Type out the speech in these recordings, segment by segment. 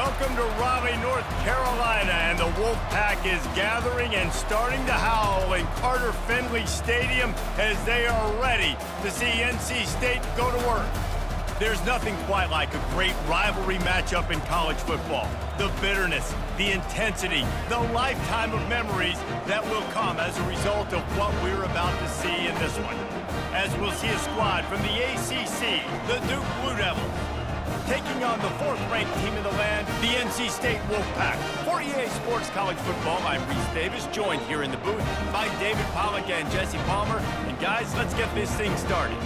Welcome to Raleigh, North Carolina, and the Wolfpack is gathering and starting to howl in Carter Finley Stadium as they are ready to see NC State go to work. There's nothing quite like a great rivalry matchup in college football. The bitterness, the intensity, the lifetime of memories that will come as a result of what we're about to see in this one. As we'll see a squad from the ACC, the Duke Blue Devils, taking on the fourth-ranked team in the land, the NC State Wolfpack. For EA Sports College Football, I'm Reese Davis, joined here in the booth by David Pollack and Jesse Palmer. And guys, let's get this thing started.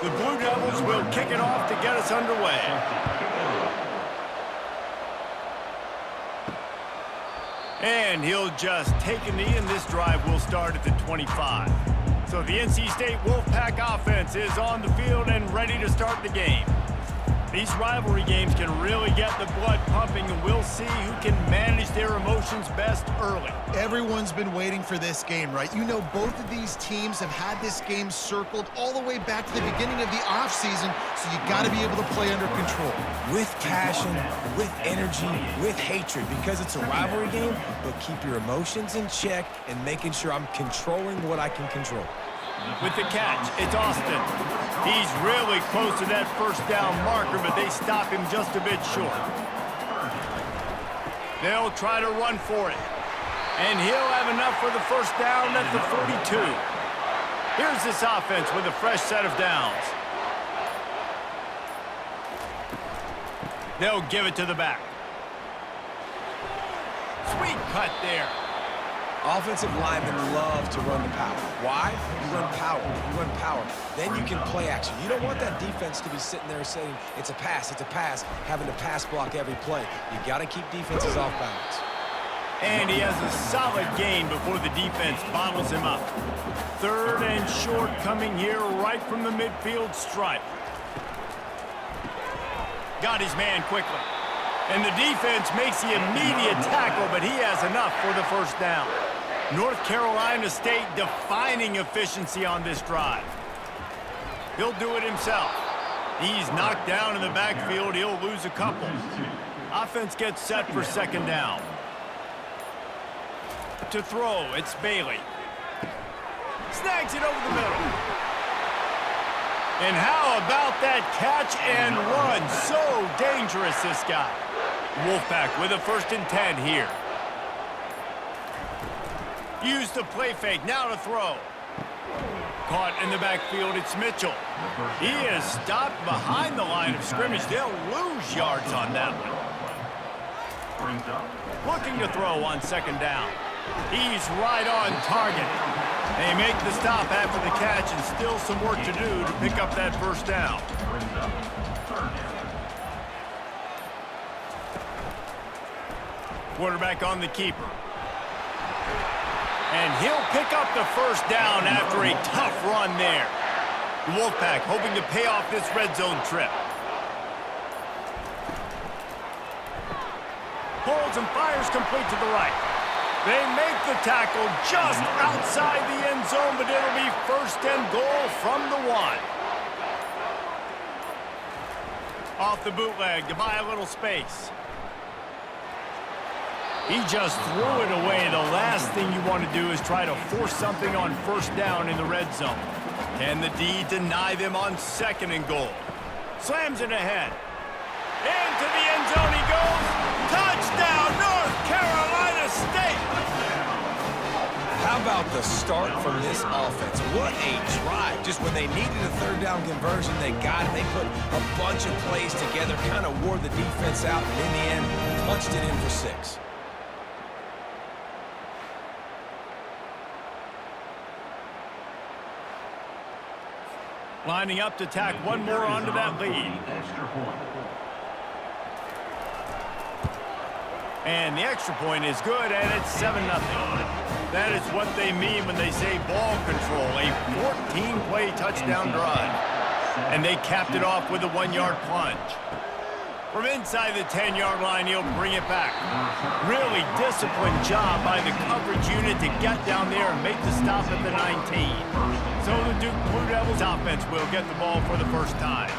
The Blue Devils will kick it off to get us underway. And he'll just take a knee, and this drive will start at the 25. So the NC State Wolfpack offense is on the field and ready to start the game. These rivalry games can really get the blood pumping, and we'll see who can manage their emotions best early. Everyone's been waiting for this game, right? You know, both of these teams have had this game circled all the way back to the beginning of the offseason, so you got to be able to play under control. With passion, with energy, with hatred, because it's a rivalry game, but keep your emotions in check and making sure I'm controlling what I can control. With the catch, it's Austin. He's really close to that first down marker, but they stop him just a bit short. They'll try to run for it. And he'll have enough for the first down at the 42. Here's this offense with a fresh set of downs. They'll give it to the back. Sweet cut there. Offensive linemen love to run the power. Why? You run power. You run power. Then you can play action. You don't want that defense to be sitting there saying, it's a pass, having to pass block every play. You got to keep defenses off balance. And he has a solid gain before the defense bottles him up. Third and short coming here right from the midfield stripe. Got his man quickly. And the defense makes the immediate tackle, but he has enough for the first down. North Carolina State defining efficiency on this drive. He'll do it himself. He's knocked down in the backfield. He'll lose a couple. Offense gets set for second down. To throw, it's Bailey. Snags it over the middle. And how about that catch and run? So dangerous, this guy. Wolfpack with a 1st and 10 here. Use the play fake, now to throw. Caught in the backfield, it's Mitchell. He is stopped behind the line of scrimmage. They'll lose yards on that one. Looking to throw on second down. He's right on target. They make the stop after the catch, and still some work to do to pick up that first down. Quarterback on the keeper. And he'll pick up the first down after a tough run there. The Wolfpack hoping to pay off this red zone trip. Pulls and fires complete to the right. They make the tackle just outside the end zone, but it'll be 1st and goal from the 1. Off the bootleg to buy a little space. He just threw it away. The last thing you want to do is try to force something on first down in the red zone. Can the D deny them on 2nd and goal? Slams it ahead. Into the end zone he goes. Touchdown, North Carolina State! How about the start from this offense? What a drive. Just when they needed a 3rd down conversion, they got it. They put a bunch of plays together, kind of wore the defense out, and in the end, punched it in for 6. Lining up to tack one more onto that lead. And the extra point is good, and it's 7-0. That is what they mean when they say ball control, a 14-play touchdown drive. And they capped it off with a 1-yard plunge. From inside the 10-yard line, he'll bring it back. Really disciplined job by the coverage unit to get down there and make the stop at the 19. So the Duke Blue Devils offense will get the ball for the first time.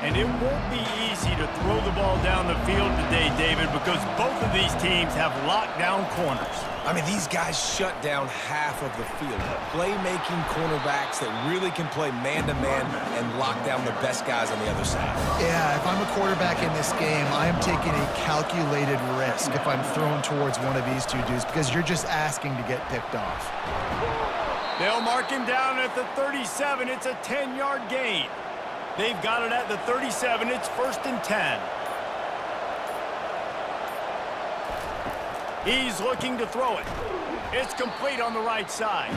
And it won't be easy to throw the ball down the field today, David, because both of these teams have lockdown corners. I mean, these guys shut down half of the field. Playmaking cornerbacks that really can play man-to-man and lock down the best guys on the other side. Yeah, if I'm a quarterback in this game, I am taking a calculated risk if I'm thrown towards one of these two dudes because you're just asking to get picked off. They'll mark him down at the 37. It's a 10-yard gain. They've got it at the 37. It's 1st and 10. He's looking to throw it. It's complete on the right side.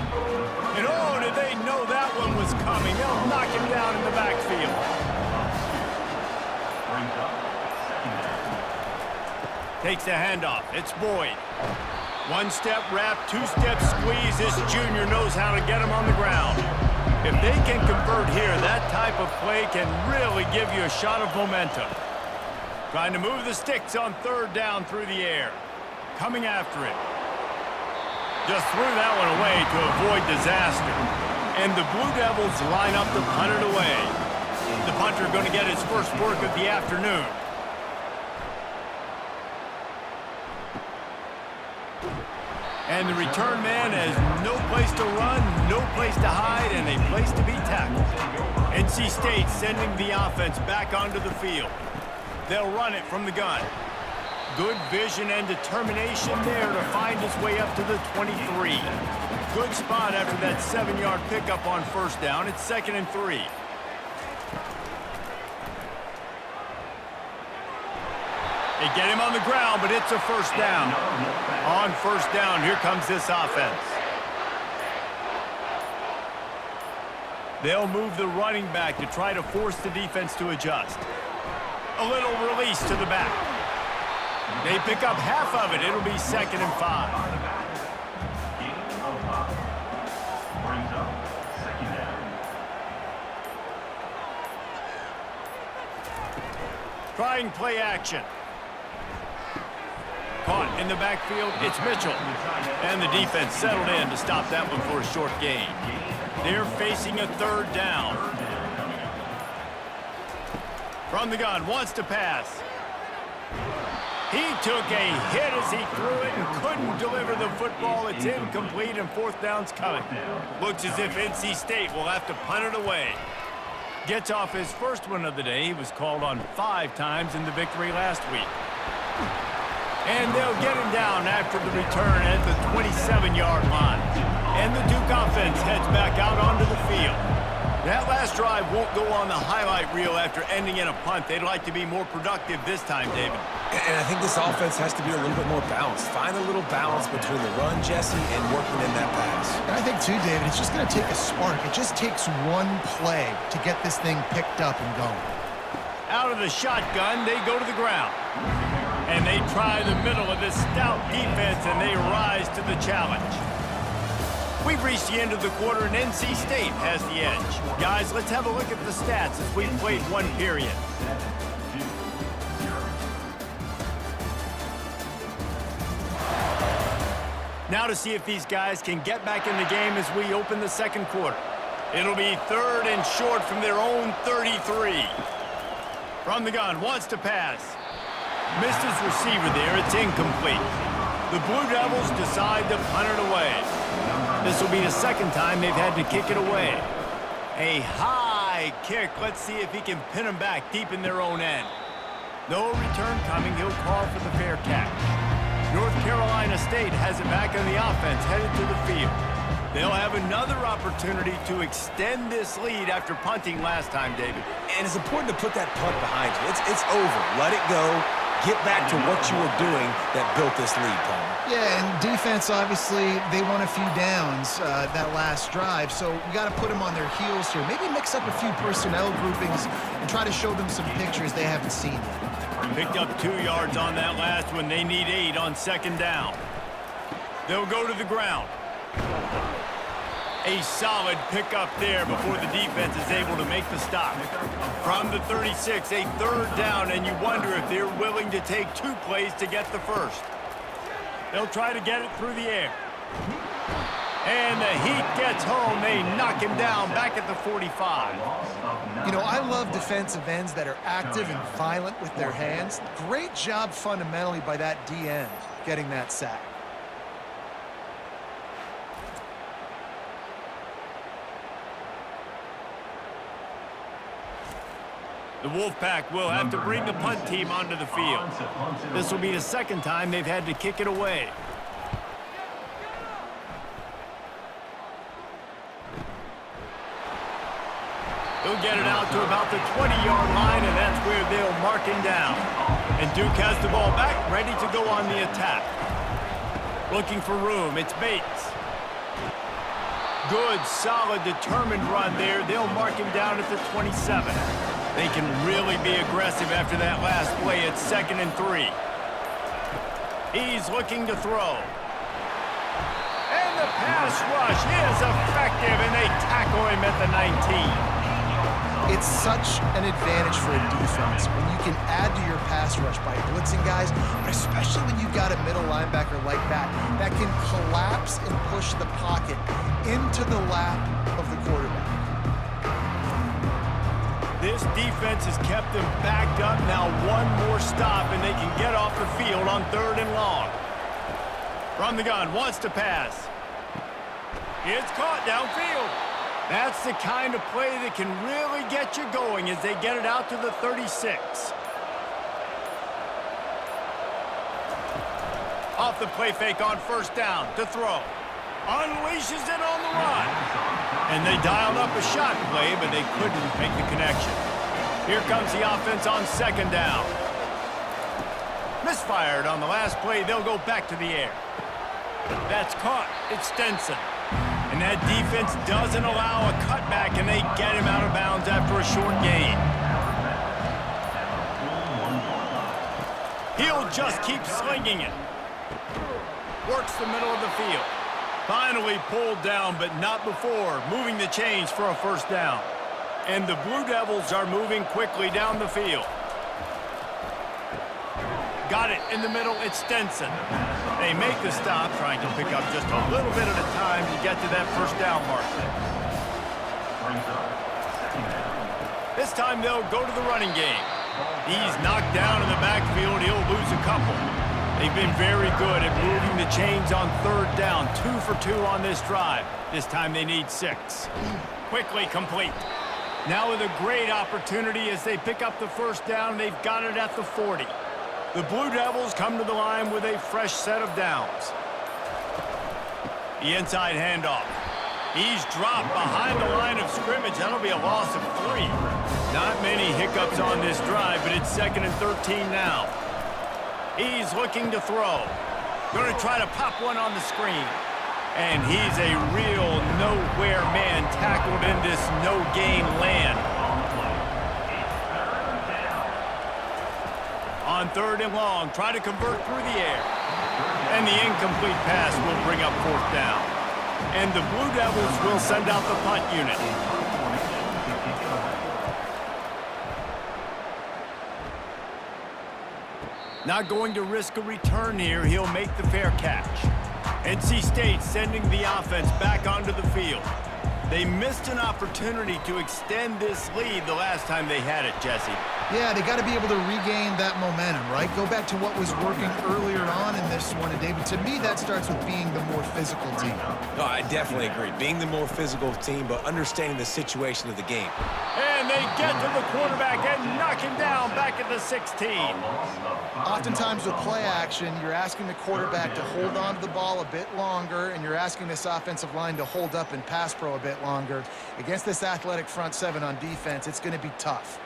And oh, did they know that one was coming? They'll knock him down in the backfield. Takes the handoff. It's Boyd. One-step wrap, two-step squeeze. This junior knows how to get him on the ground. If they can convert here, that type of play can really give you a shot of momentum. Trying to move the sticks on 3rd down through the air. Coming after it. Just threw that one away to avoid disaster. And the Blue Devils line up to punt it away. The punter going to get his first work of the afternoon. And the return man has no place to run, no place to hide, and a place to be tackled. NC State sending the offense back onto the field. They'll run it from the gun. Good vision and determination there to find his way up to the 23. Good spot after that 7-yard pickup on 1st down. It's 2nd and 3. They get him on the ground, but it's a 1st down. On 1st down, here comes this offense. They'll move the running back to try to force the defense to adjust. A little release to the back. They pick up half of it. It'll be 2nd and 5. Trying play action. Caught in the backfield, it's Mitchell. And the defense settled in to stop that one for a short gain. They're facing a 3rd down. From the gun, wants to pass. He took a hit as he threw it and couldn't deliver the football. It's incomplete and 4th down's coming. Looks as if NC State will have to punt it away. Gets off his first one of the day. He was called on 5 times in the victory last week. And they'll get him down after the return at the 27-yard line. And the Duke offense heads back out onto the field. That last drive won't go on the highlight reel after ending in a punt. They'd like to be more productive this time, David. And I think this offense has to be a little bit more balanced. Find a little balance between the run, Jesse, and working in that pass. And I think, too, David, it's just going to take a spark. It just takes one play to get this thing picked up and going. Out of the shotgun, they go to the ground. And they try the middle of this stout defense, and they rise to the challenge. We've reached the end of the quarter, and NC State has the edge. Guys, let's have a look at the stats as we've played one period. Now to see if these guys can get back in the game as we open the 2nd quarter. It'll be 3rd and short from their own 33. From the gun, wants to pass. Missed his receiver there. It's incomplete. The Blue Devils decide to punt it away. This will be the 2nd time they've had to kick it away. A high kick. Let's see if he can pin them back deep in their own end. No return coming. He'll call for the fair catch. North Carolina State has it back on the offense, headed to the field. They'll have another opportunity to extend this lead after punting last time, David. And it's important to put that punt behind you. It's over. Let it go. Get back to what you were doing that built this lead, Paul. Yeah, and defense, obviously, they won a few downs that last drive, so we got to put them on their heels here. Maybe mix up a few personnel groupings and try to show them some pictures they haven't seen yet. Picked up 2 yards on that last one. They need 8 on 2nd down. They'll go to the ground. A solid pickup there before the defense is able to make the stop. From the 36, a third down, and you wonder if they're willing to take 2 plays to get the first. They'll try to get it through the air. And the Heat gets home. They knock him down back at the 45. You know, I love defensive ends that are active and violent with their hands. Great job fundamentally by that D end getting that sack. The Wolfpack will have to bring the punt team onto the field. This will be the second time they've had to kick it away. He'll get it out to about the 20-yard line, and that's where they'll mark him down. And Duke has the ball back, ready to go on the attack. Looking for room, it's Bates. Good, solid, determined run there. They'll mark him down at the 27. They can really be aggressive after that last play. It's 2nd and 3. He's looking to throw. And the pass rush is effective, and they tackle him at the 19. It's such an advantage for a defense when you can add to your pass rush by blitzing guys, but especially when you've got a middle linebacker like that can collapse and push the pocket into the lap of the quarterback. This defense has kept them backed up. Now one more stop, and they can get off the field on 3rd and long. From the gun, wants to pass. It's caught downfield. That's the kind of play that can really get you going as they get it out to the 36. Off the play fake on 1st down to throw. Unleashes it on the run. And they dialed up a shot play, but they couldn't make the connection. Here comes the offense on 2nd down. Misfired on the last play. They'll go back to the air. That's caught. It's Stenson. And that defense doesn't allow a cutback, and they get him out of bounds after a short gain. He'll just keep slinging it. Works the middle of the field. Finally pulled down, but not before moving the chains for a 1st down. And the Blue Devils are moving quickly down the field. Got it in the middle, it's Stenson. They make the stop, trying to pick up just a little bit at a time to get to that 1st down marker. This time they'll go to the running game. He's knocked down in the backfield, he'll lose a couple. They've been very good at moving the chains on 3rd down. 2 for 2 on this drive. This time they need 6. Quickly complete. Now with a great opportunity as they pick up the 1st down, they've got it at the 40. The Blue Devils come to the line with a fresh set of downs. The inside handoff. He's dropped behind the line of scrimmage. That'll be a loss of 3. Not many hiccups on this drive, but it's 2nd and 13 now. He's looking to throw. Going to try to pop one on the screen. And he's a real nowhere man tackled in this no-gain land. On 3rd and long, try to convert through the air. And the incomplete pass will bring up 4th down. And the Blue Devils will send out the punt unit. Not going to risk a return here. He'll make the fair catch. NC State sending the offense back onto the field. They missed an opportunity to extend this lead the last time they had it, Jesse. Yeah, they got to be able to regain that momentum, right? Go back to what was working earlier on in this one. And, David, to me, that starts with being the more physical team. No, I definitely agree. Being the more physical team, but understanding the situation of the game. And they get to the quarterback and knock him down back at the 16. Oftentimes with play action, you're asking the quarterback to hold on to the ball a bit longer, and you're asking this offensive line to hold up and pass pro a bit longer. Against this athletic front 7 on defense, it's going to be tough.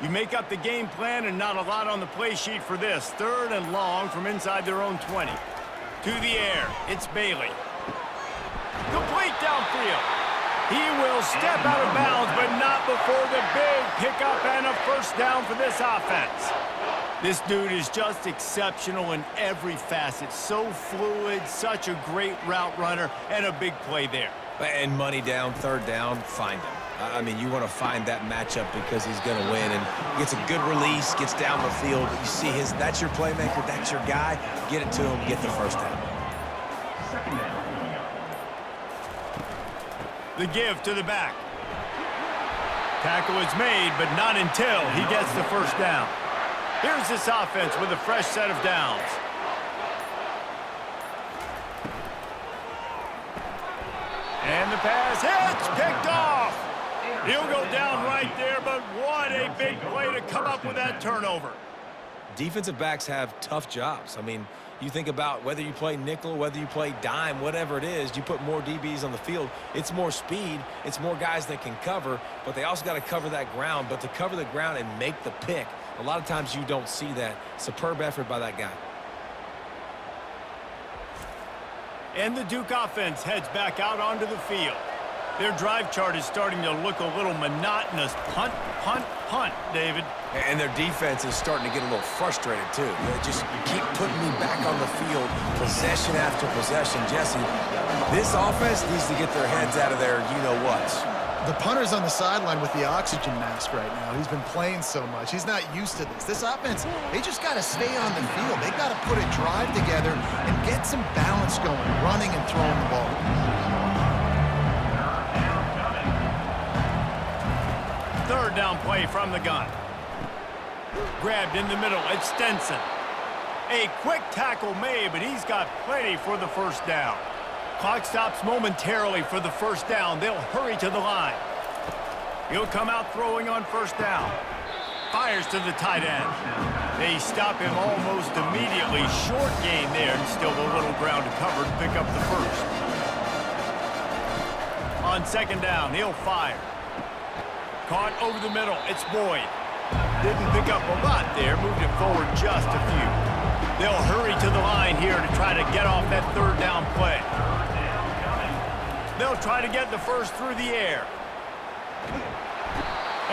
You make up the game plan and not a lot on the play sheet for this. 3rd and long from inside their own 20. To the air, it's Bailey. Complete downfield. He will step out of bounds, but not before the big pickup and a 1st down for this offense. This dude is just exceptional in every facet. So fluid, such a great route runner, and a big play there. And money down, third down, find him. I mean, you want to find that matchup because he's going to win, and gets a good release, gets down the field. You see that's your playmaker, that's your guy. Get it to him, get the first down. The give to the back. Tackle is made, but not until he gets the first down. Here's this offense with a fresh set of downs. And the pass hits, picked off. He'll go down right there, but what a big play to come up with that turnover. Defensive backs have tough jobs. I mean, you think about whether you play nickel, whether you play dime, whatever it is, you put more DBs on the field. It's more speed. It's more guys that can cover, but they also got to cover that ground. But to cover the ground and make the pick, a lot of times you don't see that. Superb effort by that guy. And the Duke offense heads back out onto the field. Their drive chart is starting to look a little monotonous. Punt, punt, punt, David. And their defense is starting to get a little frustrated, too. You keep putting me back on the field, possession after possession. Jesse, this offense needs to get their heads out of their you-know-whats. The punter's on the sideline with the oxygen mask right now. He's been playing so much. He's not used to this. This offense, they just got to stay on the field. They got to put a drive together and get some balance going, running and throwing the ball. Third down play from the gun. Grabbed in the middle. It's Stenson. A quick tackle made, but he's got plenty for the first down. Clock stops momentarily for the first down. They'll hurry to the line. He'll come out throwing on first down. Fires to the tight end. They stop him almost immediately. Short gain there, and still a little ground to cover to pick up the first. On second down, he'll fire. Caught over the middle. It's Boyd. Didn't pick up a lot there. Moved it forward just a few. They'll hurry to the line here to try to get off that third down play. They'll try to get the first through the air.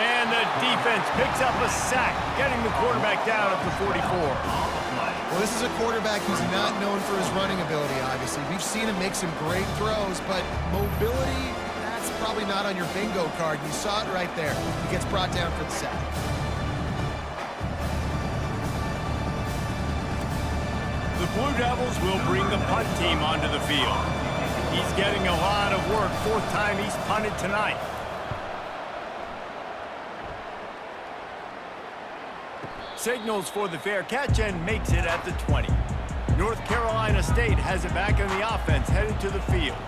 And the defense picks up a sack, getting the quarterback down at the 44. Well, this is a quarterback who's not known for his running ability, obviously. We've seen him make some great throws, but mobility, that's probably not on your bingo card. You saw it right there. He gets brought down for the sack. The Blue Devils will bring the punt team onto the field. He's getting a lot of work. Fourth time he's punted tonight. Signals for the fair catch and makes it at the 20. North Carolina State has it back in the offense, headed to the field.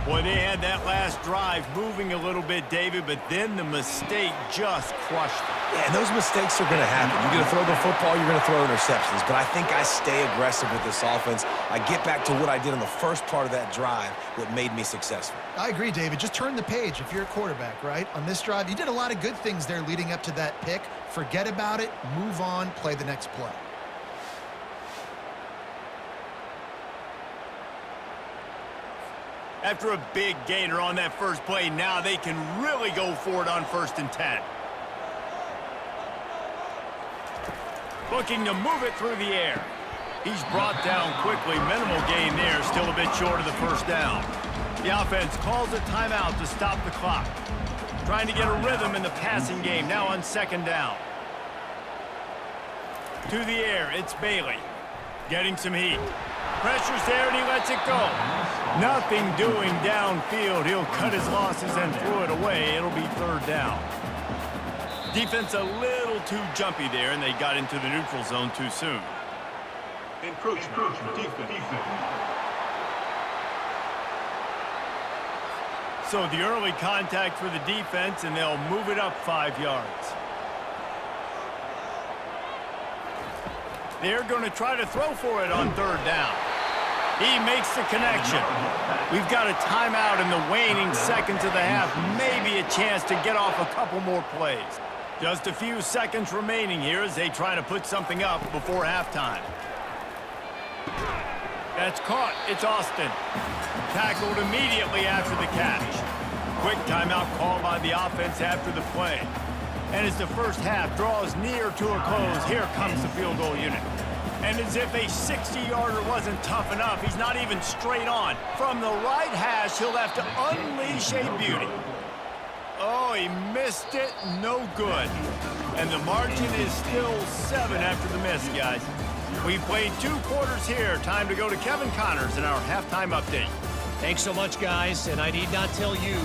Boy, they had that last drive moving a little bit, David, but then the mistake just crushed them. Yeah, and those mistakes are going to happen. You're going to throw the football, you're going to throw interceptions. But I think I stay aggressive with this offense. I get back to what I did in the first part of that drive that made me successful. I agree, David. Just turn the page if you're a quarterback, right? On this drive, you did a lot of good things there leading up to that pick. Forget about it, move on, play the next play. After a big gainer on that first play, now they can really go for it on 1st and 10. Looking to move it through the air. He's brought down quickly. Minimal gain there, still a bit short of the first down. The offense calls a timeout to stop the clock. Trying to get a rhythm in the passing game, now on second down. To the air, it's Bailey. Getting some heat. Pressure's there and he lets it go. Nothing doing downfield. He'll cut his losses and throw it away. It'll be third down. Defense a little too jumpy there, and they got into the neutral zone too soon. Encroachment, defense. So the early contact for the defense, and they'll move it up 5 yards. They're going to try to throw for it on third down. He makes the connection. We've got a timeout in the waning seconds of the half. Maybe a chance to get off a couple more plays. Just a few seconds remaining here as they try to put something up before halftime. That's caught. It's Austin. Tackled immediately after the catch. Quick timeout call by the offense after the play. And as the first half draws near to a close, here comes the field goal unit. And as if a 60-yarder wasn't tough enough, he's not even straight on. From the right hash, he'll have to unleash a beauty. Oh, he missed it. No good. And the margin is still 7 after the miss, guys. We've played 2 quarters here. Time to go to Kevin Connors in our halftime update. Thanks so much, guys. And I need not tell you,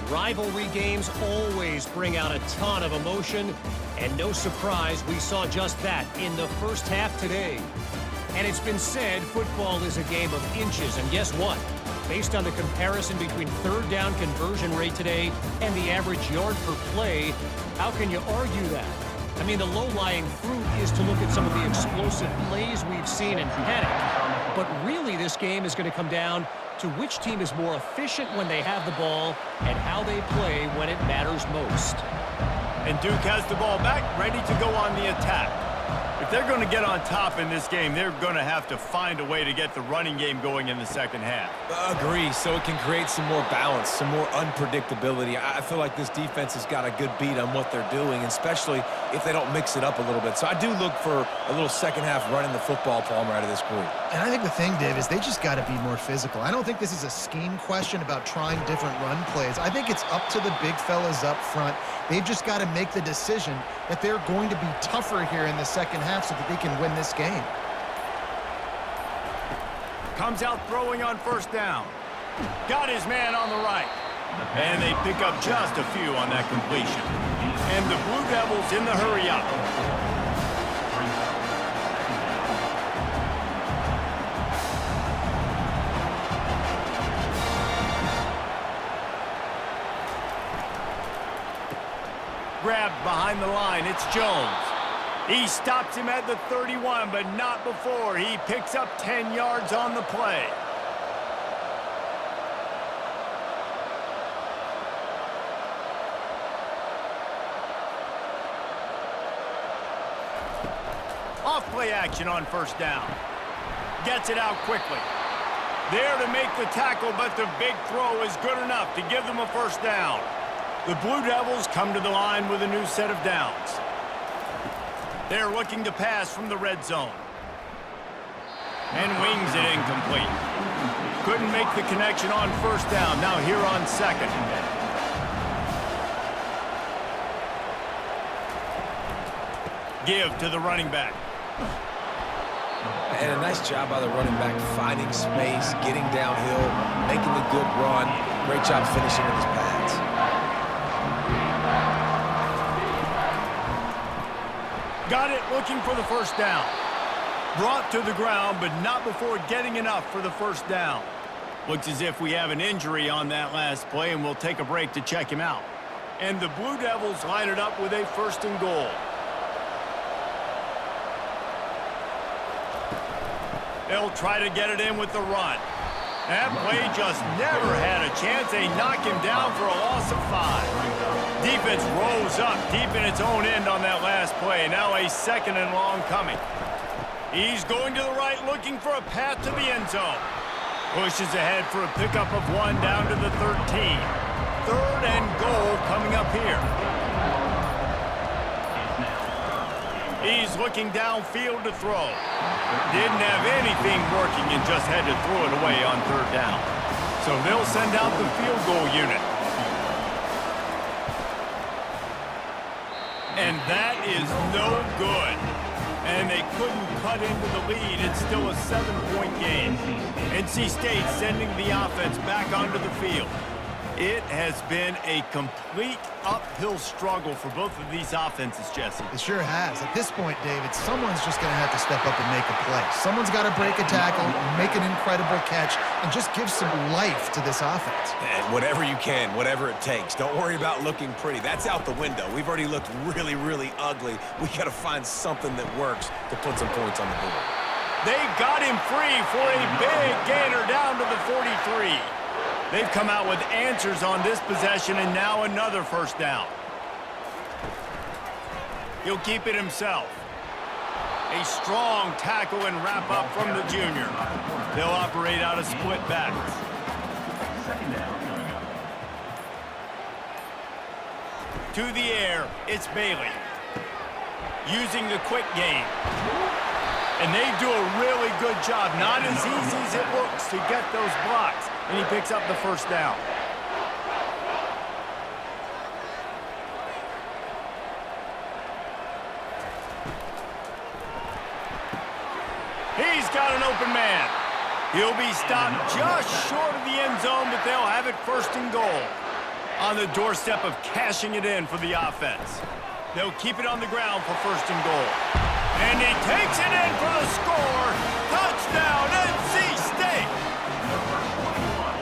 rivalry games always bring out a ton of emotion. And no surprise, we saw just that in the first half today. And it's been said football is a game of inches. And guess what? Based on the comparison between third down conversion rate today and the average yard per play, how can you argue that? I mean, the low-lying fruit is to look at some of the explosive plays we've seen and panic. But really, this game is going to come down to which team is more efficient when they have the ball and how they play when it matters most. And Duke has the ball back, ready to go on the attack. If they're going to get on top in this game, they're going to have to find a way to get the running game going in the second half. Agree, so it can create some more balance, some more unpredictability. I feel like this defense has got a good beat on what they're doing, especially if they don't mix it up a little bit. So I do look for a little second half running the football, Palmer, out of this group. And I think the thing, Dave, is they just got to be more physical. I don't think this is a scheme question about trying different run plays. I think it's up to the big fellas up front. They've just got to make the decision that they're going to be tougher here in the second half so that they can win this game. Comes out throwing on first down. Got his man on the right. And they pick up just a few on that completion. And the Blue Devils in the hurry up. Grabbed behind the line, it's Jones. He stops him at the 31, but not before. He picks up 10 yards on the play. Off play action on first down. Gets it out quickly. There to make the tackle, but the big throw is good enough to give them a first down. The Blue Devils come to the line with a new set of downs. They're looking to pass from the red zone. And wings it incomplete. Couldn't make the connection on first down. Now here on second. Give to the running back. And a nice job by the running back, finding space, getting downhill, making a good run. Great job finishing with his pads. Got it, looking for the first down. Brought to the ground, but not before getting enough for the first down. Looks as if we have an injury on that last play, and we'll take a break to check him out. And the Blue Devils line it up with a first and goal. They'll try to get it in with the run. That play just never had a chance. They knock him down for a loss of 5. Defense rose up deep in its own end on that last play. Now a second and long coming. He's going to the right, looking for a path to the end zone. Pushes ahead for a pickup of 1 down to the 13. Third and goal coming up here. He's looking downfield to throw. Didn't have anything working and just had to throw it away on third down. So they'll send out the field goal unit. And that is no good. And they couldn't cut into the lead. It's still a 7-point game. NC State sending the offense back onto the field. It has been a complete uphill struggle for both of these offenses, Jesse. It sure has. At this point, David, someone's just going to have to step up and make a play. Someone's got to break a tackle, make an incredible catch, and just give some life to this offense. And whatever you can, whatever it takes. Don't worry about looking pretty. That's out the window. We've already looked really, really ugly. We got to find something that works to put some points on the board. They got him free for a big gainer down to the 43. They've come out with answers on this possession, and now another first down. He'll keep it himself. A strong tackle and wrap up from the junior. They'll operate out of split backs. To the air, it's Bailey. Using the quick game. And they do a really good job. Not as easy as it looks to get those blocks. And he picks up the first down. He's got an open man. He'll be stopped just short of the end zone, but they'll have it first and goal. On the doorstep of cashing it in for the offense. They'll keep it on the ground for first and goal. And he takes it in for the score. Touchdown, NC State.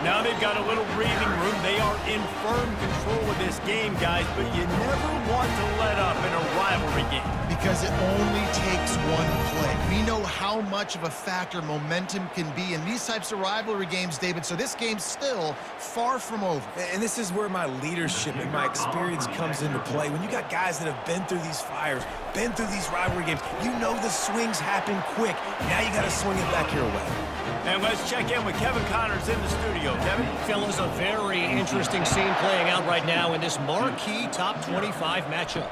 Now they've got a little breathing room. They are in firm control of this game, guys, but you never want to let up in a rivalry game. Because it only takes one play. We know how much of a factor momentum can be in these types of rivalry games, David, so this game's still far from over. And this is where my leadership and my experience comes into play. When you got guys that have been through these fires, been through these rivalry games, you know the swings happen quick. Now you got to swing it back your way. And let's check in with Kevin Connors in the studio. Kevin? Fellas, a very interesting scene playing out right now in this marquee top 25 matchup.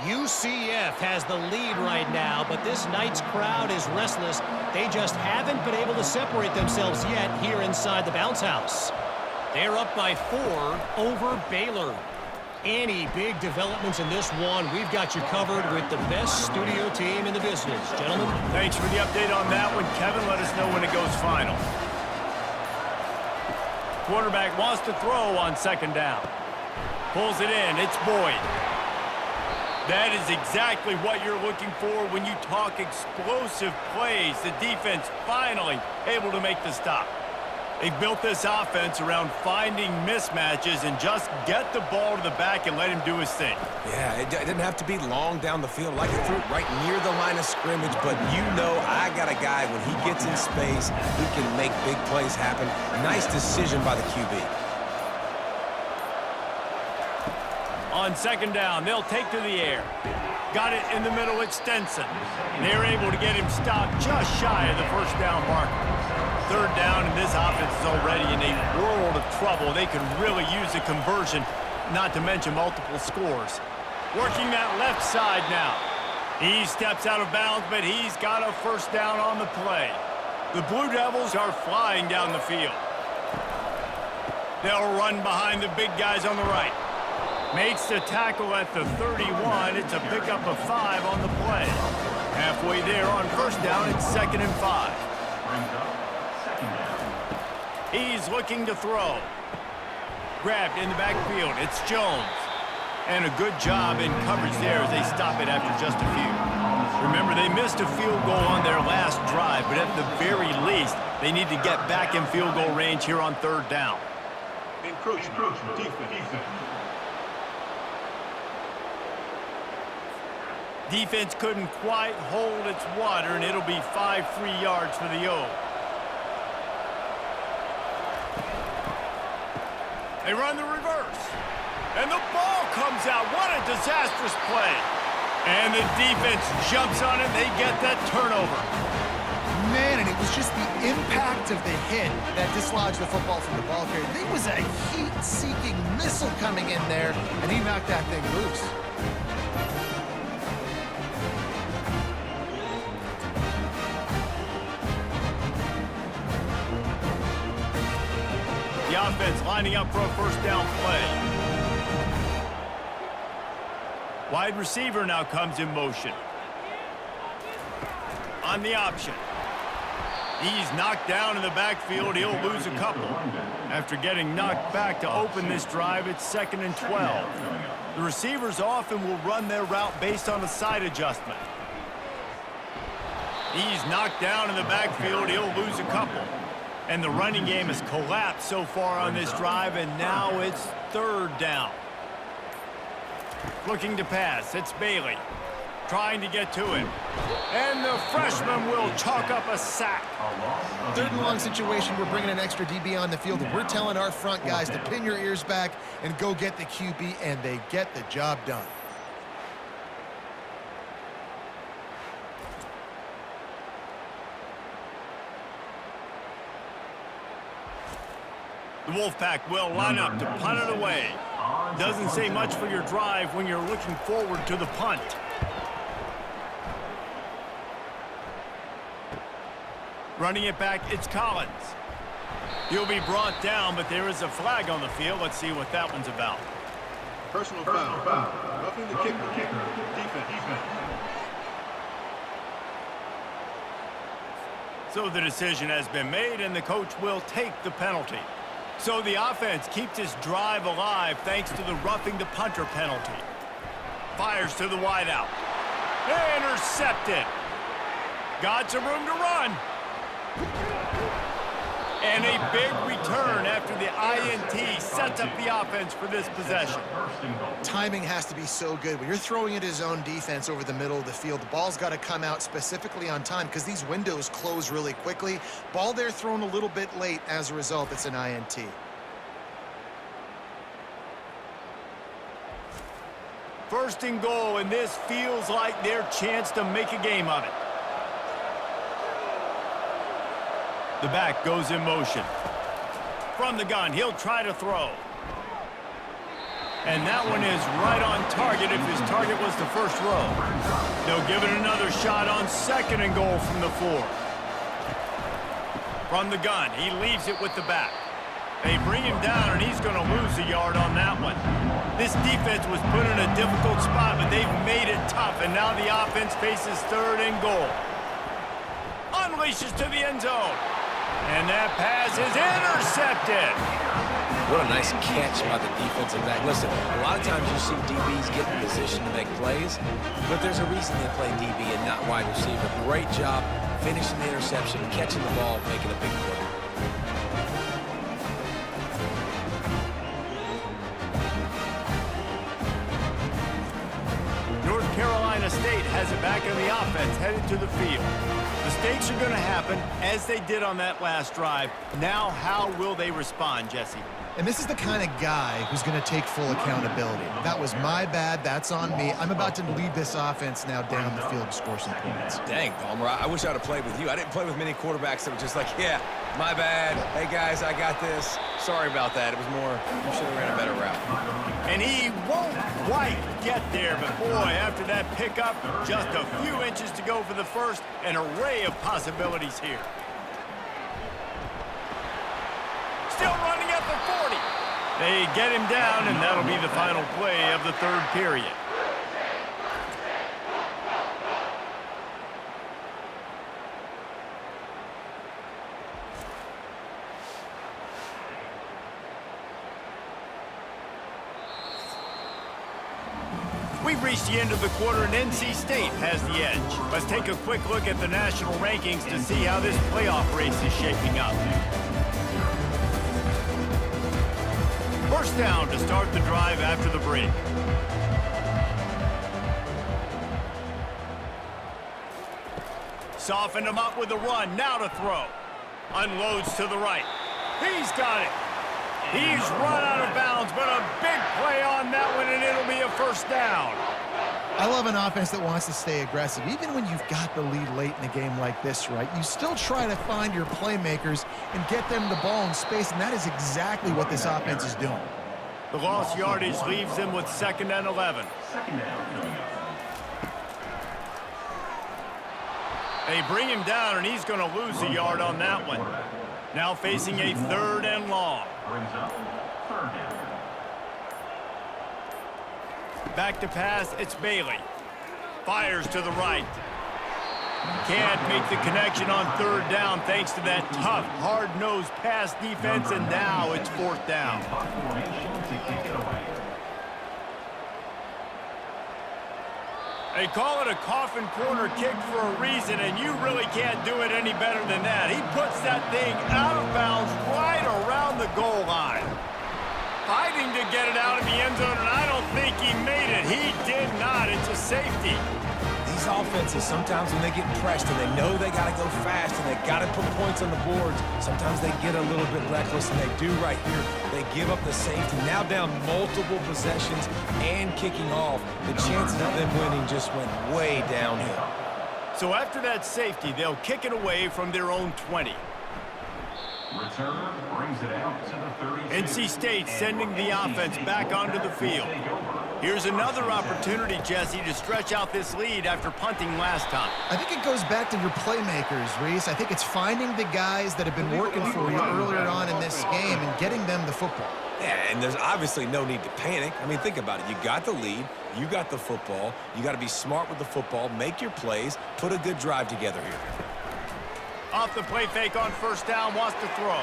UCF has the lead right now, but this night's crowd is restless. They just haven't been able to separate themselves yet here inside the bounce house. They're up by 4 over Baylor. Any big developments in this one, we've got you covered with the best studio team in the business. Gentlemen. Thanks for the update on that one, Kevin. Let us know when it goes final. Quarterback wants to throw on second down. Pulls it in. It's Boyd. That is exactly what you're looking for when you talk explosive plays. The defense finally able to make the stop. They've built this offense around finding mismatches and just get the ball to the back and let him do his thing. Yeah, it didn't have to be long down the field. Like it threw it right near the line of scrimmage, but you know I got a guy when he gets in space who can make big plays happen. Nice decision by the QB. On second down, they'll take to the air. Got it in the middle, it's Stenson. They're able to get him stopped just shy of the first down marker. Third down, and this offense is already in a world of trouble. They could really use a conversion, not to mention multiple scores. Working that left side now. He steps out of bounds, but he's got a first down on the play. The Blue Devils are flying down the field. They'll run behind the big guys on the right. Makes the tackle at the 31. It's a pickup of 5 on the play. Halfway there on first down, it's 2nd and 5. He's looking to throw. Grabbed in the backfield. It's Jones. And a good job in coverage there as they stop it after just a few. Remember, they missed a field goal on their last drive, but at the very least, they need to get back in field goal range here on third down. Encroachment defense. Defense couldn't quite hold its water, and it'll be 5 free yards for the O. They run the reverse. And the ball comes out. What a disastrous play. And the defense jumps on it. They get that turnover. Man, and it was just the impact of the hit that dislodged the football from the ball carrier. There was a heat-seeking missile coming in there, and he knocked that thing loose. The offense lining up for a first down play. Wide receiver now comes in motion. On the option. He's knocked down in the backfield. He'll lose a couple. After getting knocked back to open this drive, it's 2nd and 12. The receivers often will run their route based on a side adjustment. He's knocked down in the backfield. He'll lose a couple. And the running game has collapsed so far on this drive, and now it's third down. Looking to pass, it's Bailey. Trying to get to him. And the freshman will chalk up a sack. Third and long situation, we're bringing an extra DB on the field, and we're telling our front guys to pin your ears back and go get the QB, and they get the job done. The Wolfpack will line up to punt it away. Doesn't say much for your drive when you're looking forward to the punt. Running it back, it's Collins. He'll be brought down, but there is a flag on the field. Let's see what that one's about. Personal foul. Roughing the kicker. Defense. So the decision has been made, and the coach will take the penalty. So the offense keeps this drive alive thanks to the roughing the punter penalty. Fires to the wideout. Intercepted. Got some room to run. And a big return after the INT sets up the offense for this possession. Timing has to be so good. When you're throwing at his own defense over the middle of the field, the ball's got to come out specifically on time because these windows close really quickly. Ball there thrown a little bit late. As a result, it's an INT. First and goal, and this feels like their chance to make a game of it. The back goes in motion. From the gun, he'll try to throw. And that one is right on target if his target was the first row. They'll give it another shot on second and goal from the 4. From the gun, he leaves it with the back. They bring him down, and he's going to lose a yard on that one. This defense was put in a difficult spot, but they've made it tough, and now the offense faces third and goal. Unleashes to the end zone. And that pass is intercepted. What a nice catch by the defensive back. Listen, a lot of times you see DBs get in position to make plays, but there's a reason they play DB and not wide receiver. Great job finishing the interception, catching the ball, making a big play. North Carolina State has it back on the offense, headed to the field. Mistakes are going to happen, as they did on that last drive. Now, how will they respond, Jesse? And this is the kind of guy who's going to take full accountability. That was my bad. That's on me. I'm about to lead this offense now down the field to score some points. Dang, Palmer, I wish I would have played with you. I didn't play with many quarterbacks that were just like, yeah, my bad. Hey, guys, I got this. Sorry about that. It was more, you should have ran a better route. And he won't quite get there, but boy, after that pickup, just a few inches to go for the first. An array of possibilities here. Still running at the 40. They get him down, and that'll be the final play of the third period. We've reached the end of the quarter, and NC State has the edge. Let's take a quick look at the national rankings to see how this playoff race is shaping up. First down to start the drive after the break. Softened him up with a run, now to throw. Unloads to the right. He's got it. He's run out of bounds, but a big play on that one, and it'll be a first down. I love an offense that wants to stay aggressive. Even when you've got the lead late in a game like this, right, you still try to find your playmakers and get them the ball in space, and that is exactly what this offense is doing. The lost yardage leaves them with 2nd and 11. They bring him down, and he's going to lose a yard on that one. Now facing a 3rd and long. Back to pass, it's Bailey. Fires to the right. Can't make the connection on 3rd down thanks to that tough, hard-nosed pass defense, and now it's 4th down. They call it a coffin corner kick for a reason, and you really can't do it any better than that. He puts that thing out of bounds right around the goal line. Fighting to get it out of the end zone, and I don't think he made it. He did not. It's a safety. These offenses, sometimes when they get pressed and they know they got to go fast and they got to put points on the boards, sometimes they get a little bit reckless, and they do right here. They give up the safety. Now down multiple possessions and kicking off. The chances of them winning just went way downhill. So after that safety, they'll kick it away from their own 20. Returner brings it out to the 30. NC State sending the offense back onto the field. Here's another opportunity, Jesse, to stretch out this lead after punting last time. I think it goes back to your playmakers, Reese. I think it's finding the guys that have been working for you earlier on in this game and getting them the football. Yeah, and there's obviously no need to panic. I mean, think about it. You got the lead. You got the football. You got to be smart with the football, make your plays, put a good drive together here. Off the play fake on first down, wants to throw.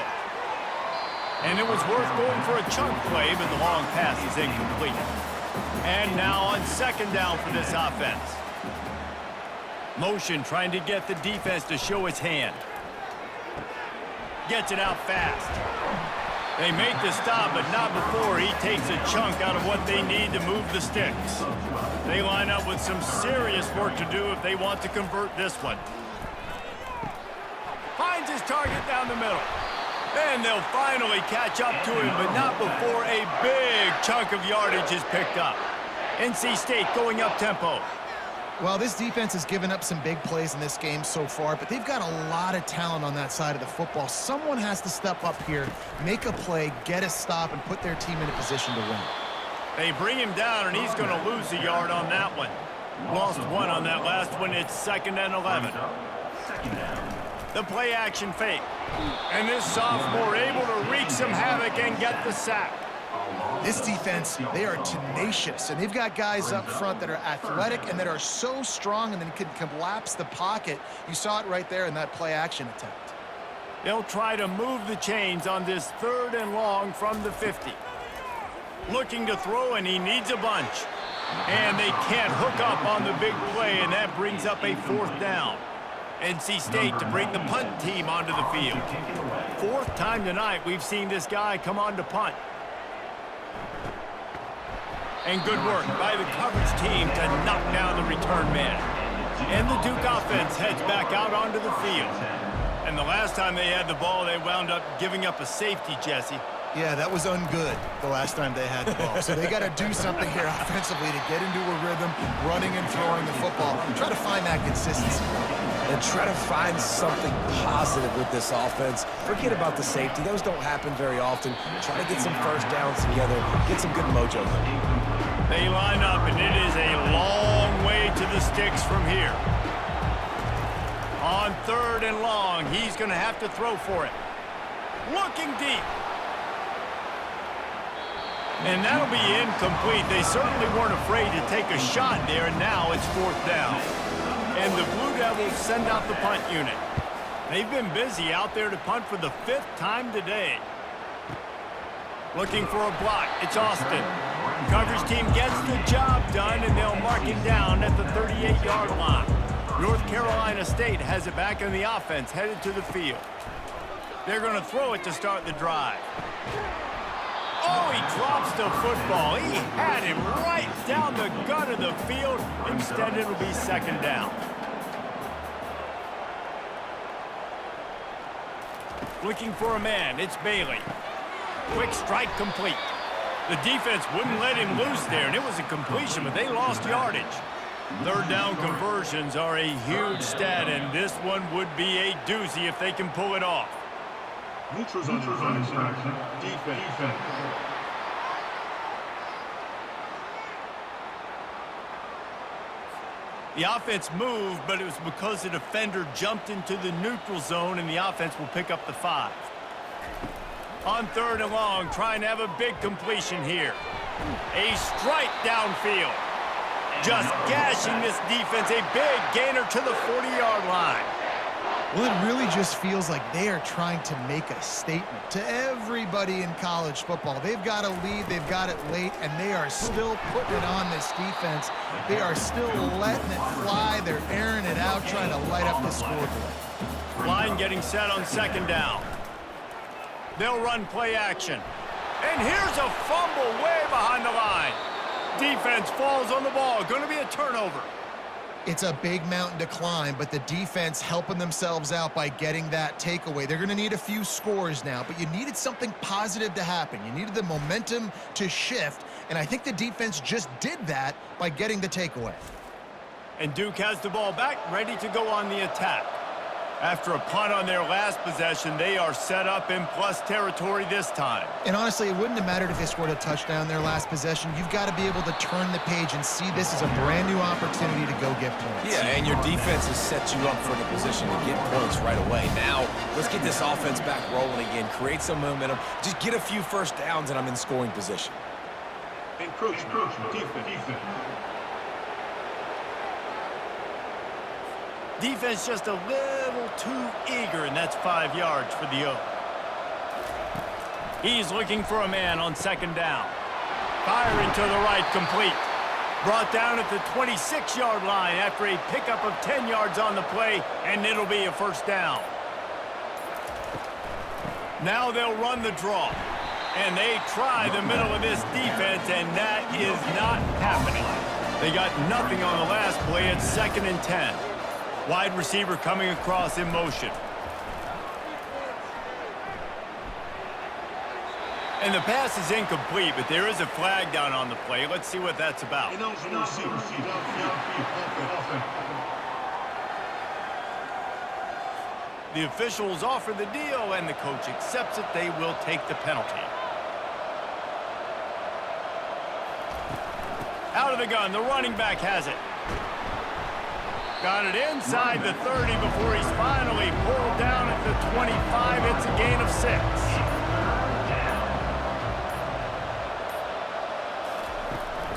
And it was worth going for a chunk play, but the long pass is incomplete. And now on second down for this offense. Motion trying to get the defense to show its hand. Gets it out fast. They make the stop, but not before he takes a chunk out of what they need to move the sticks. They line up with some serious work to do if they want to convert this one. Finds his target down the middle. And they'll finally catch up to him, but not before a big chunk of yardage is picked up. NC State going up tempo. Well, this defense has given up some big plays in this game so far, but they've got a lot of talent on that side of the football. Someone has to step up here, make a play, get a stop, and put their team in a position to win. They bring him down, and he's going to lose a yard on that one. Lost one on that last one. It's 2nd and 11. The play action fake. And this sophomore able to wreak some havoc and get the sack. This defense, they are tenacious, and they've got guys up front that are athletic and that are so strong and then can collapse the pocket. You saw it right there in that play action attempt. They'll try to move the chains on this 3rd and long from the 50. Looking to throw, and he needs a bunch. And they can't hook up on the big play, and that brings up a 4th down. NC State to bring the punt team onto the field. 4th time tonight we've seen this guy come on to punt. And good work by the coverage team to knock down the return man. And the Duke offense heads back out onto the field. And the last time they had the ball, they wound up giving up a safety, Jesse. Yeah, that was ungood the last time they had the ball. So they got to do something here offensively to get into a rhythm, running and throwing the football. Try to find that consistency. And try to find something positive with this offense. Forget about the safety. Those don't happen very often. Try to get some first downs together. Get some good mojo. They line up, and it is a long way to the sticks from here. On 3rd and long, he's going to have to throw for it. Looking deep. And that'll be incomplete. They certainly weren't afraid to take a shot there, and now it's 4th down. And the Blue Devils send out the punt unit. They've been busy out there to punt for the 5th time today. Looking for a block. It's Austin. Coverage team gets the job done, and they'll mark him down at the 38-yard line. North Carolina State has it back in the offense, headed to the field. They're going to throw it to start the drive. Oh, he drops the football. He had him right down the gut of the field. Instead, it'll be 2nd down. Looking for a man. It's Bailey. Quick strike complete. The defense wouldn't let him loose there, and it was a completion, but they lost yardage. 3rd down conversions are a huge stat, and this one would be a doozy if they can pull it off. Neutrals on defense. The offense moved, but it was because the defender jumped into the neutral zone, and the offense will pick up the 5. On 3rd and long, trying to have a big completion here. A strike downfield. Just gashing this defense. A big gainer to the 40-yard line. Well, it really just feels like they are trying to make a statement to everybody in college football. They've got a lead, they've got it late, and they are still putting it on this defense. They are still letting it fly. They're airing it out, trying to light up the scoreboard. Line getting set on 2nd down. They'll run play action. And here's a fumble way behind the line. Defense falls on the ball. Going to be a turnover. It's a big mountain to climb, but the defense helping themselves out by getting that takeaway. They're going to need a few scores now, but you needed something positive to happen. You needed the momentum to shift, and I think the defense just did that by getting the takeaway. And Duke has the ball back, ready to go on the attack. After a punt on their last possession, they are set up in plus territory this time. And honestly, it wouldn't have mattered if they scored a touchdown their last possession. You've got to be able to turn the page and see this as a brand new opportunity to go get points. Yeah, and your defense has set you up for the position to get points right away. Now, let's get this offense back rolling again, create some momentum, just get a few first downs, and I'm in scoring position. Encroachment. Defense. Defense just a little too eager, and that's 5 yards for the O. He's looking for a man on second down. Firing to the right, complete. Brought down at the 26-yard line after a pickup of 10 yards on the play, and it'll be a first down. Now they'll run the draw. And they try the middle of this defense, and that is not happening. They got nothing on the last play. It's 2nd and 10. Wide receiver coming across in motion. And the pass is incomplete, but there is a flag down on the play. Let's see what that's about. The officials offer the deal, and the coach accepts it. They will take the penalty. Out of the gun, the running back has it. Got it inside the 30 before he's finally pulled down at the 25. It's a gain of 6.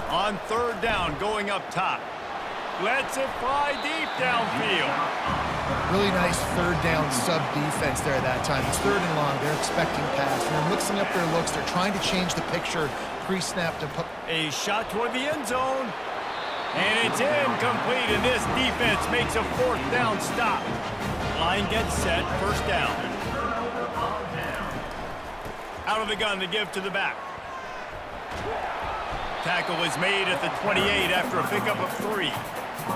On 3rd down, going up top. Lets it fly deep downfield. Really nice 3rd down sub-defense there that time. It's 3rd and long. They're expecting pass. They're mixing up their looks. They're trying to change the picture pre-snap to put. A shot toward the end zone. And it's incomplete, and this defense makes a 4th down stop. Line gets set, first down. Out of the gun to give to the back. Tackle is made at the 28 after a pickup of 3.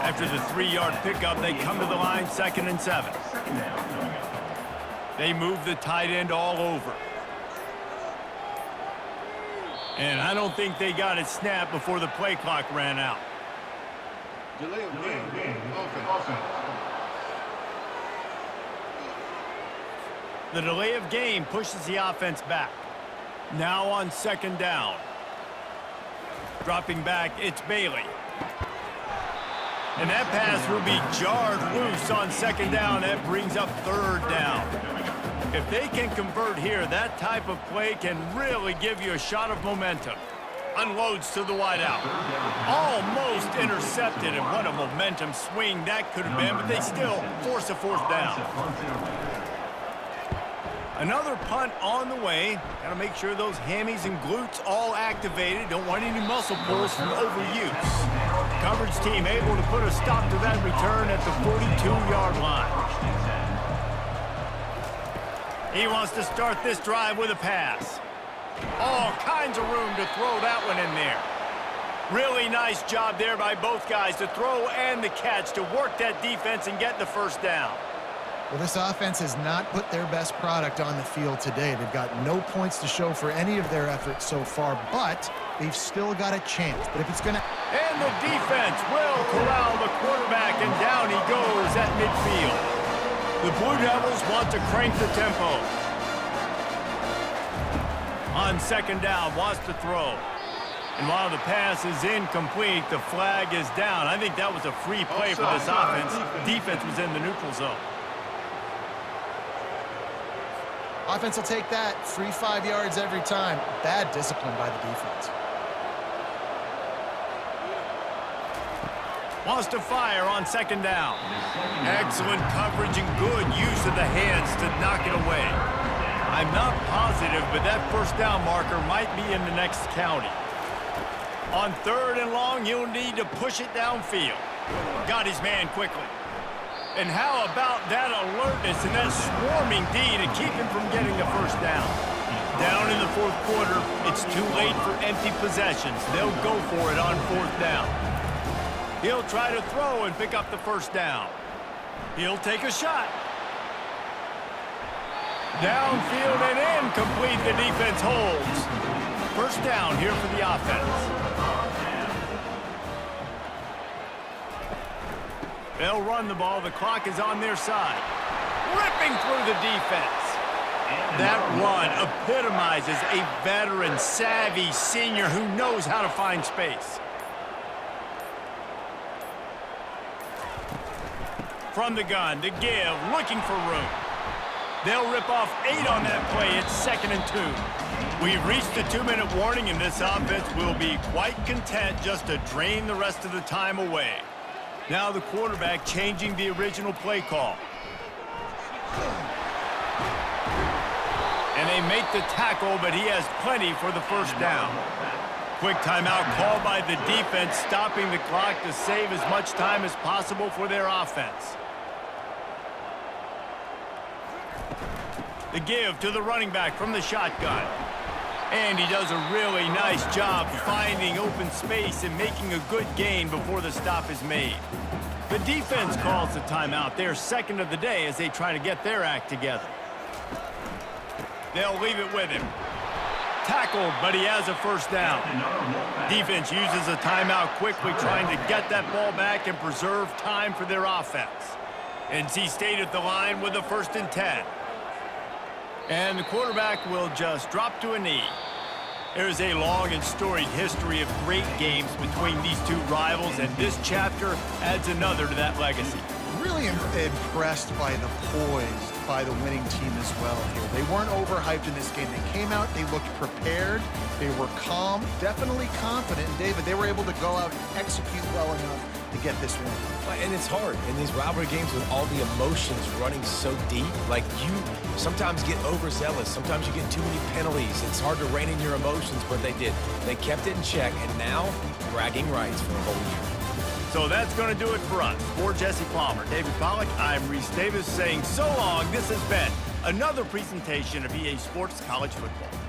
After the 3-yard pickup, they come to the line, 2nd and 7. They move the tight end all over. And I don't think they got it snapped before the play clock ran out. Delay of game. Offense. The delay of game pushes the offense back. Now on 2nd down. Dropping back, it's Bailey. And that pass will be jarred loose on 2nd down. That brings up 3rd down. If they can convert here, that type of play can really give you a shot of momentum. Unloads to the wideout. Almost intercepted, and what a momentum swing that could have been, but they still force a 4th down. Another punt on the way. Got to make sure those hammies and glutes all activated. Don't want any muscle pulls from overuse. Coverage team able to put a stop to that return at the 42-yard line. He wants to start this drive with a pass. All kinds of room to throw that one in there. Really nice job there by both guys to throw and the catch to work that defense and get the first down. Well, this offense has not put their best product on the field today. They've got no points to show for any of their efforts so far, but they've still got a chance. But if it's going to... And the defense will corral the quarterback, and down he goes at midfield. The Blue Devils want to crank the tempo. On 2nd down, wants to throw. And while the pass is incomplete, the flag is down. I think that was a free play for this offense. Defense was in the neutral zone. Offense will take that. Free 5 yards every time. Bad discipline by the defense. Wants to fire on 2nd down. Excellent coverage and good use of the hands to knock it away. I'm not positive, but that first down marker might be in the next county. On 3rd and long, he'll need to push it downfield. Got his man quickly. And how about that alertness and that swarming D to keep him from getting the first down? Down in the 4th quarter, it's too late for empty possessions. They'll go for it on 4th down. He'll try to throw and pick up the first down. He'll take a shot. Downfield and incomplete. The defense holds. First down here for the offense. They'll run the ball. The clock is on their side. ripping through the defense. That run epitomizes a veteran, savvy senior who knows how to find space. From the gun, the give, looking for room. They'll rip off 8 on that play. It's 2nd and 2. We've reached the 2-minute warning, and this offense will be quite content just to drain the rest of the time away. Now the quarterback changing the original play call. And they make the tackle, but he has plenty for the first down. Quick timeout called by the defense, stopping the clock to save as much time as possible for their offense. The give to the running back from the shotgun. And he does a really nice job finding open space and making a good gain before the stop is made. The defense calls the timeout. They're second of the day as they try to get their act together. They'll leave it with him. Tackled, but he has a first down. Defense uses a timeout quickly, trying to get that ball back and preserve time for their offense. NC State at the line with a 1st and 10. And the quarterback will just drop to a knee. There's a long and storied history of great games between these two rivals, and this chapter adds another to that legacy. Really impressed by the poise by the winning team as well here. They weren't overhyped in this game. They came out, they looked prepared, they were calm, definitely confident. And David, they were able to go out and execute well enough to get this win. And it's hard in these rivalry games with all the emotions running so deep. Like, you sometimes get overzealous. Sometimes you get too many penalties. It's hard to rein in your emotions, but they did. They kept it in check, and now bragging rights for a whole year. So that's going to do it for us. For Jesse Palmer, David Pollack, I'm Reese Davis saying so long. This has been another presentation of EA Sports College Football.